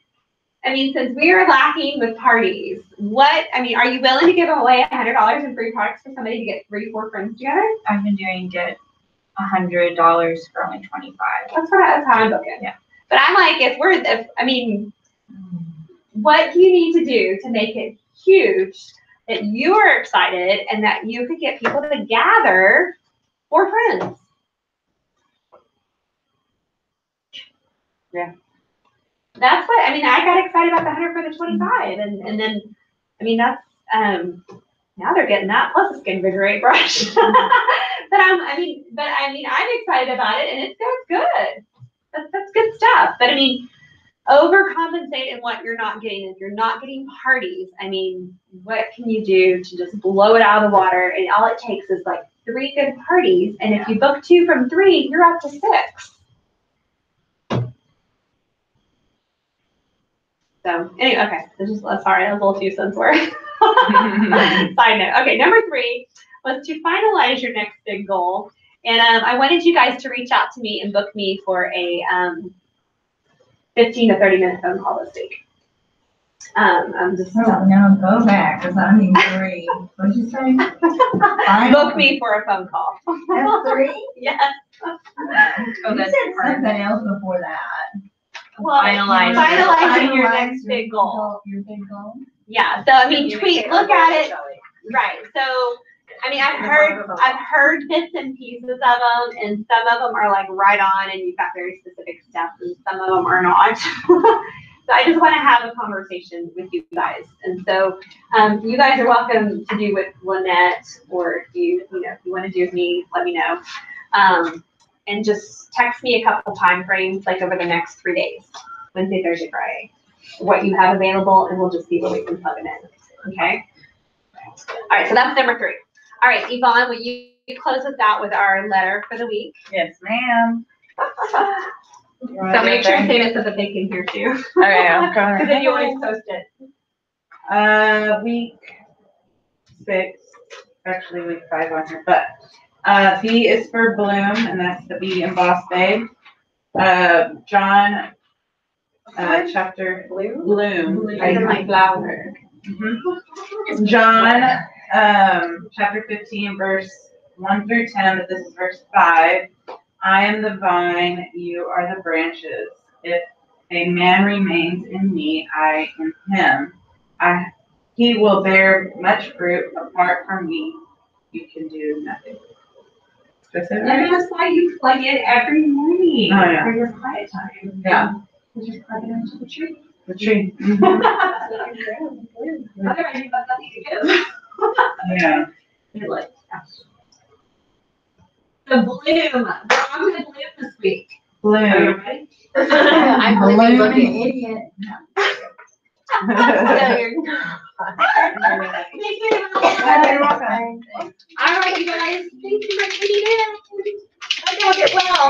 I mean, since we are lacking with parties, are you willing to give away $100 in free products for somebody to get 3-4 friends together? I've been doing get $100 for only $25. That's how I'm booking. Yeah. But I'm like, what do you need to do to make it huge that you are excited and that you could get people to gather for friends? Yeah. That's what, I got excited about the 100 for the 25 and then, that's, now they're getting that plus a skin vigorate brush. but I'm excited about it and it feels good. That's good stuff. But overcompensate in what you're not getting. If you're not getting parties, what can you do to just blow it out of the water? And all it takes is like 3 good parties. And if you book 2 from 3, you're up to 6. So anyway, okay. Sorry, that was a little too sense word. Side note. Okay, number 3 was to finalize your next big goal. And I wanted you guys to reach out to me and book me for a 15 to 30 minute phone call this week. I'm just now go back because I need 3. What'd you say? Book me for a phone call. That's 3? Yes. You said something else before that. Well, finalizing your next big goal. Your big goal? Yeah. So look at it. Right. So I've heard bits and pieces of them, and some of them are like right on, and you've got very specific steps, and some of them are not. So I just want to have a conversation with you guys, and so you guys are welcome to do with Lynette, or if you want to do with me, let me know, and just text me a couple time frames, like over the next 3 days, Wednesday, Thursday, Friday, what you have available, and we'll just see when we can plug it in. Okay. All right. So that's number 3. All right, Yvonne, will you close us out with our letter for the week? Yes, ma'am. So make sure and say this so that they can hear too. All right, I'm coming. Because then you always post it. Week 6, actually week 5 on here, but B is for Bloom, and that's the B in Boss Babe. John, chapter Bloom. Like flower. Mm-hmm. John, chapter 15, verse 1 through 10, but this is verse 5. I am the vine, you are the branches. If a man remains in me, I in him. He will bear much fruit. Apart from me, you can do nothing. Specific? And that's why you plug in every morning for your quiet time. Yeah. You just plug it into the tree. The tree. Otherwise, you've got nothing to give. Yeah. You're like, the bloom. We're on to the bloom this week. Bloom. Are you ready? I'm Balloon looking. idiot. No, you're not. Thank you. You're welcome. All right, you guys. Thank you for tuning in. Hope y'all get well.